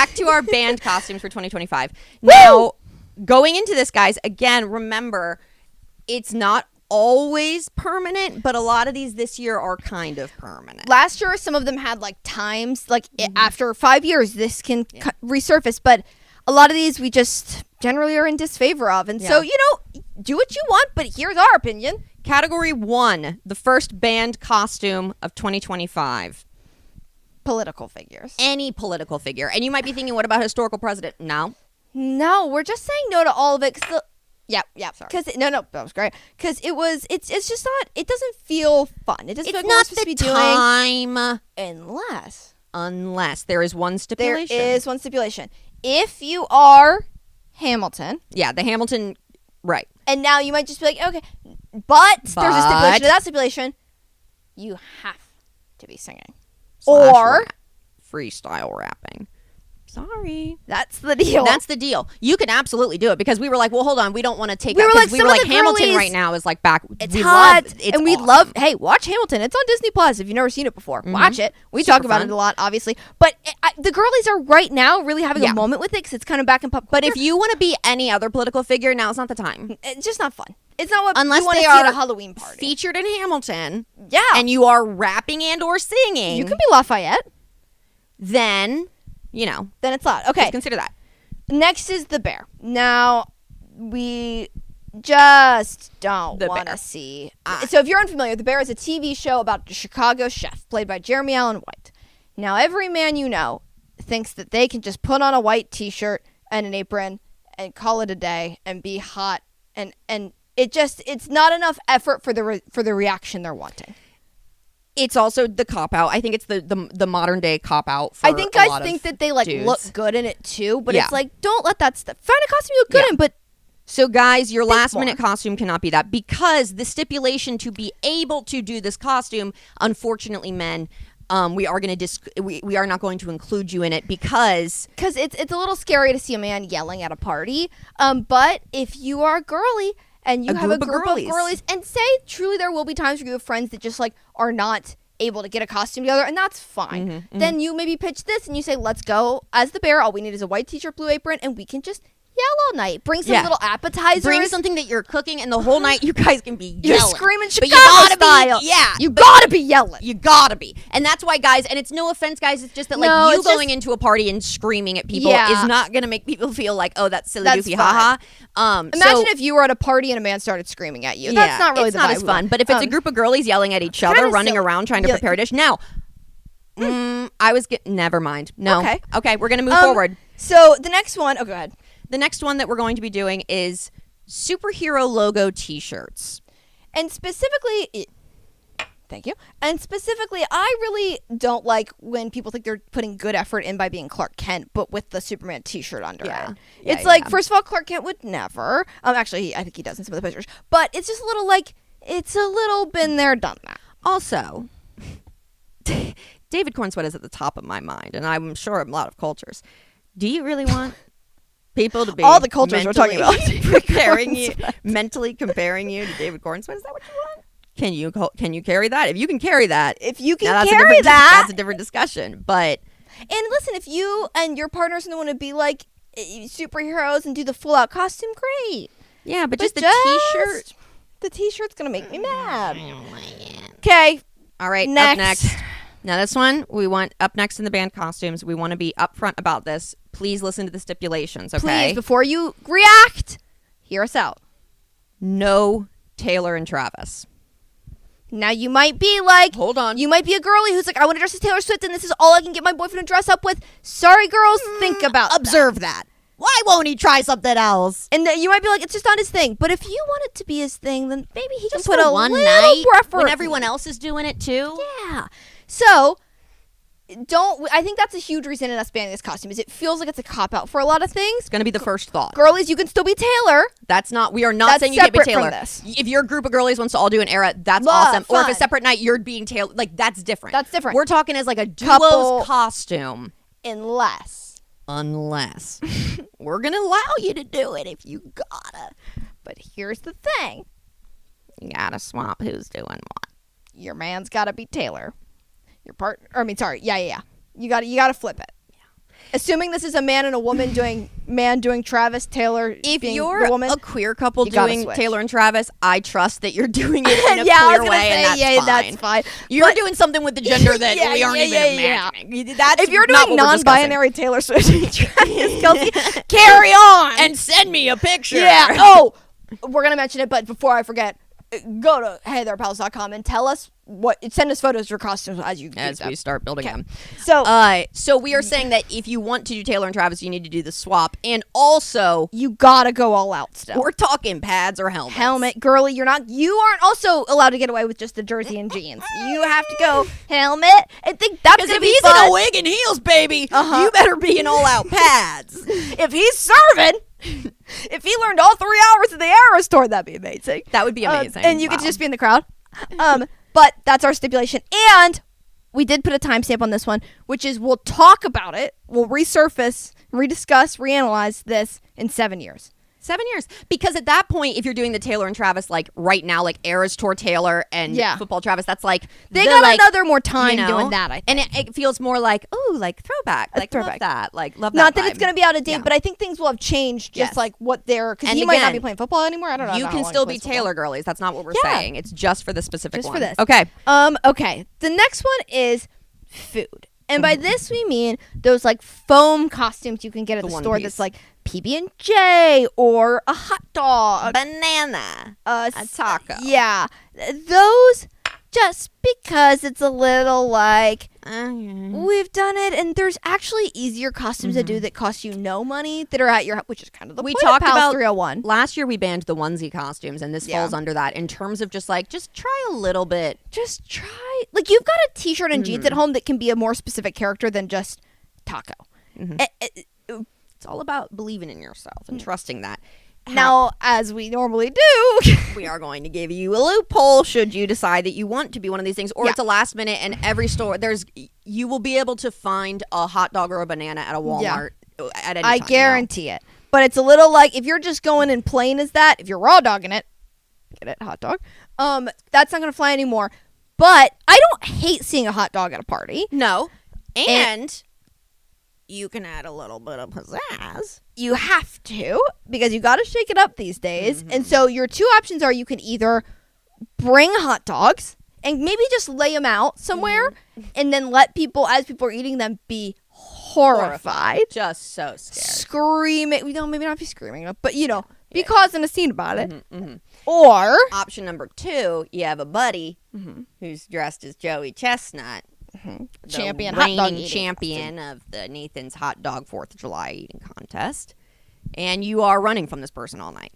back to our band costumes for 2025. Now, going into this, guys, again, remember, it's not always permanent, but a lot of these this year are kind of permanent. Last year, some of them had like times, like after 5 years, this can resurface. But a lot of these we just generally are in disfavor of. And so, do what you want, but here's our opinion. Category 1, the first band costume of 2025. Political figures. Any political figure. And you might be thinking, what about historical president? No, we're just saying no to all of it. Sorry. Because no, that was great. Because it's just not. It doesn't feel fun. It doesn't feel like what we're supposed to be doing. Unless there is one stipulation. There is one stipulation. If you are Hamilton. Yeah, the Hamilton. Right. And now you might just be like, okay, but there's a stipulation. To that stipulation, you have to be singing. Or freestyle rapping. Sorry. That's the deal. That's the deal. You can absolutely do it because we were like, well, hold on. We don't want to take we out. Were like, we were like Hamilton right now is like back. It's hot. And we love, hey, watch Hamilton. It's on Disney Plus if you've never seen it before. Watch it. We talk about it a lot, obviously. But the girlies are right now really having a moment with it because it's kind of back in pop culture. But if you want to be any other political figure, now's not the time. It's just not fun. It's not what unless you want to they see are at a Halloween party. Featured in Hamilton. Yeah. And you are rapping and or singing. You could be Lafayette. Then, then it's not. Okay. Just consider that. Next is the bear. Now, we just don't want to see. So if you're unfamiliar, The Bear is a TV show about a Chicago chef played by Jeremy Allen White. Now, every man you know thinks that they can just put on a white T-shirt and an apron and call it a day and be hot. And it's not enough effort for the reaction they're wanting. It's also the cop-out. I think it's the modern-day cop-out for I think guys think that they, dudes. look good in it, too. But it's like, don't let that stuff... Find a costume you look good in, but... So, guys, your last-minute costume cannot be that. Because the stipulation to be able to do this costume, unfortunately, men, we are going to we are not going to include you in it because it's a little scary to see a man yelling at a party. But if you are girly... And you have a group of girlies. And say, truly, there will be times where you have friends that just, are not able to get a costume together. And that's fine. Then you maybe pitch this and you say, let's go as the bear. All we need is a white T-shirt, blue apron, and we can just yell all night. Bring some little appetizers. Bring something that you're cooking, and the whole night you guys can be yelling. You're screaming Chicago style. You gotta be yelling. You gotta be. And that's why, guys, and it's no offense, guys, it's just that, you going into a party and screaming at people is not gonna make people feel like, oh, that's silly, goofy, haha. Imagine if you were at a party and a man started screaming at you. That's not really it's not as fun. But if it's a group of girlies yelling at each other, running around trying to prepare a dish. Now, never mind. No. Okay, we're gonna move forward. So the next one, go ahead. The next one that we're going to be doing is superhero logo T-shirts. And specifically, thank you. And specifically, I really don't like when people think they're putting good effort in by being Clark Kent, but with the Superman T-shirt under it. It's first of all, Clark Kent would never. Actually, I think he does in some of the pictures. But it's just a little it's a little been there, done that. Also, David Cornsweet is at the top of my mind, and I'm sure a lot of cultures. Do you really want people to be all the cultures we're talking about mentally comparing you to David Cornsweet? Is that what you want? Can you carry that? If you can carry that, that's a different discussion. But and listen, if you and your partners want to be like superheroes and do the full out costume, great. Yeah, but just the T-shirt. The T-shirt's gonna make me mad. Okay. All right. Up next. Now this one, we want up next in the band costumes. We want to be upfront about this. Please listen to the stipulations, okay? Please, before you react, hear us out. No Taylor and Travis. Now you might be like, hold on. You might be a girly who's like, I want to dress as Taylor Swift and this is all I can get my boyfriend to dress up with. Sorry, girls, think about Observe that. Why won't he try something else? And you might be like, it's just not his thing. But if you want it to be his thing, then maybe he just can put a one little night effort when everyone else is doing it too. Yeah. So, I think that's a huge reason in us banning this costume is it feels like it's a cop-out for a lot of things. It's going to be the first thought. Girlies, you can still be Taylor. We are not saying you can't be Taylor. From this. If your group of girlies wants to all do an era, that's awesome. Fun. Or if a separate night you're being Taylor, that's different. That's different. We're talking as a duo's costume. Unless. We're going to allow you to do it if you gotta. But here's the thing. You gotta swap who's doing what. Your man's gotta be Taylor. Your partner, yeah. You gotta flip it. Yeah. Assuming this is a man and a woman doing Travis, Taylor if being you're the woman, a queer couple you gotta doing switch. Taylor and Travis, I trust that you're doing it in a yeah, I was queer gonna way, say, and yeah, that's that's fine. You're But- doing something with the gender that Yeah, we aren't yeah, even yeah. imagining. That's if you're not doing what we're discussing. non-binary Taylor Swift and Travis Kelce, carry on. And send me a picture. yeah. Oh, we're gonna mention it, but before I forget, go to heytherepals.com and tell us send us photos of your costumes as we start building them. So we are saying that if you want to do Taylor and Travis, you need to do the swap, and also you gotta go all out still. we're talking pads or helmets. Helmet, girly, you aren't also allowed to get away with just the jersey and jeans. You have to go helmet. I think that's Because gonna if be he's fun. in a wig and heels, baby, you better be in all out pads. If he's serving, if he learned all 3 hours of the Eras tour, that'd be amazing. That would be amazing. And you could just be in the crowd. But that's our stipulation. And we did put a timestamp on this one, which is we'll talk about it. We'll resurface, rediscuss, reanalyze this in 7 years. 7 years. Because at that point, if you're doing the Taylor and Travis, like right now, like Eras Tour Taylor and Football Travis, that's like they got another more time doing that, I think. And it feels more like, ooh, like throwback. Like throwback. love that. Like love that. Not that vibe. it's going to be out of date, Yeah. but I think things will have changed just Yes. like what they're, because And he might not again, be playing football anymore. I don't know. You can still be Taylor girlies. That's not what we're saying. It's just for the specific Just one. for this. Okay. Okay. The next one is food. And by this we mean those like foam costumes you can get at the one store piece. that's like PB&J or a hot dog. Banana. A taco. Yeah. Those just because it's a little like we've done it, and there's actually easier costumes to do that cost you no money that are at your, which is kind of the We point talked of PAL's about 301. Last year we banned the onesie costumes, and this falls under that in terms of just try a little bit. Just try, like, you've got a t-shirt and jeans at home that can be a more specific character than just taco. It's all about believing in yourself and trusting that. Now, as we normally do, We are going to give you a loophole should you decide that you want to be one of these things, or it's a last minute, and every store you will be able to find a hot dog or a banana at a Walmart at any time. I guarantee it. But it's a little like, if you're just going in plain as that, if you're raw dogging it, get it, hot dog, that's not going to fly anymore. But I don't hate seeing a hot dog at a party. No. And you can add a little bit of pizzazz. You have to, because you got to shake it up these days. And so your two options are, you can either bring hot dogs and maybe just lay them out somewhere and then let people, as people are eating them, be horrified. Just so scared. Screaming. We don't, maybe not be screaming, but, be causing a scene about it. Or option number 2, you have a buddy who's dressed as Joey Chestnut. champion the hot dog reigning eating champion of the Nathan's Hot Dog 4th of July eating contest, and you are running from this person all night.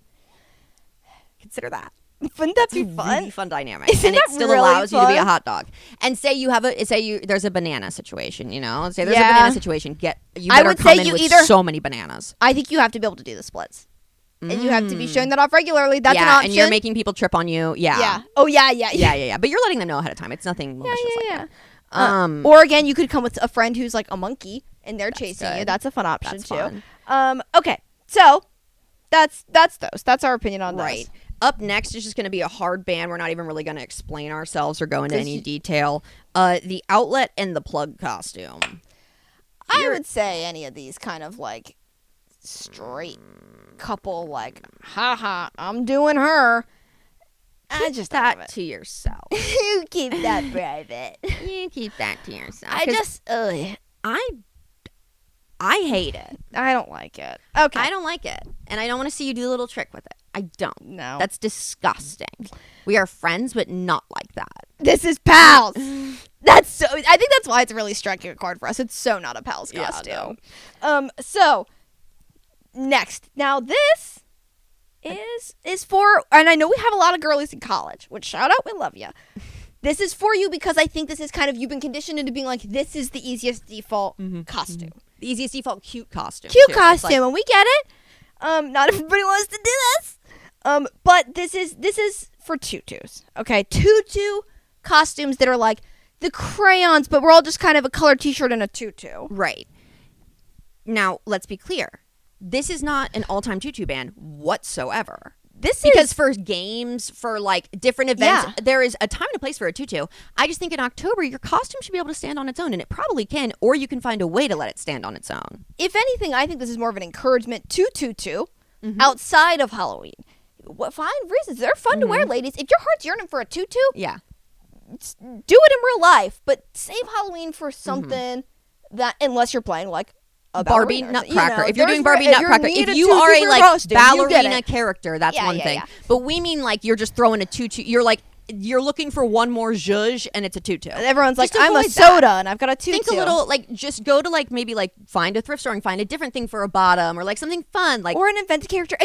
Consider that. Wouldn't that be fun? Really fun dynamic. Isn't And it that still really allows you to be a fun? hot dog. And say there's a banana situation, say there's a banana situation, you I better would come say in you with either- so many bananas. I think you have to be able to do the splits. And you have to be showing that off regularly. That's an option. And you're making people trip on you. Yeah. Oh, yeah. Yeah. But you're letting them know ahead of time. It's nothing malicious like that. Or again, you could come with a friend who's like a monkey and they're chasing you. good. That's a fun option That's too. fun. Okay, so that's those. That's our opinion on Right. those. Up next is just going to be a hard ban. We're not even really going to explain ourselves or go into any 'Cause detail. The outlet and the plug costume. I would say any of these kind of like straight couple, like, haha, I'm doing her. I just don't love that it. to yourself. You keep that private. You keep that to yourself. I 'Cause just, I hate it. I don't like it. Okay. I don't like it. And I don't want to see you do a little trick with it. I don't. No. That's disgusting. We are friends, but not like that. This is PAL's. That's so. I think that's why it's really striking a chord for us. It's so not a PAL's Yeah, costume. So next, now this is for, and I know we have a lot of girlies in college. Which, shout out, we love you. This is for you because I think this is kind of, you've been conditioned into being like, this is the easiest default costume. The easiest default cute costume. Cute too. It's costume, like- and we get it. Not everybody wants to do this. But this is for tutus. Okay, tutu costumes that are like the crayons, but we're all just kind of a colored t-shirt and a tutu. Right. Now, let's be clear. This is not an all-time tutu ban whatsoever. because for games, for like different events, there is a time and a place for a tutu. I just think in October, your costume should be able to stand on its own, and it probably can, or you can find a way to let it stand on its own. If anything, I think this is more of an encouragement to tutu outside of Halloween. Find reasons. They're fun to wear, ladies. If your heart's yearning for a tutu, do it in real life, but save Halloween for something that, unless you're playing like a Barbie Nutcracker. You know, if you're doing Barbie Nutcracker, if you are a like costume, ballerina character, that's one thing. Yeah. But we mean like you're just throwing a tutu. You're looking for one more zhuzh, and it's a tutu. Everyone's like, I'm a soda, and I've got a tutu. Think a little, like, just go to, like, maybe, like, find a thrift store and find a different thing for a bottom, or, like, something fun. Like, or an invented character. Again,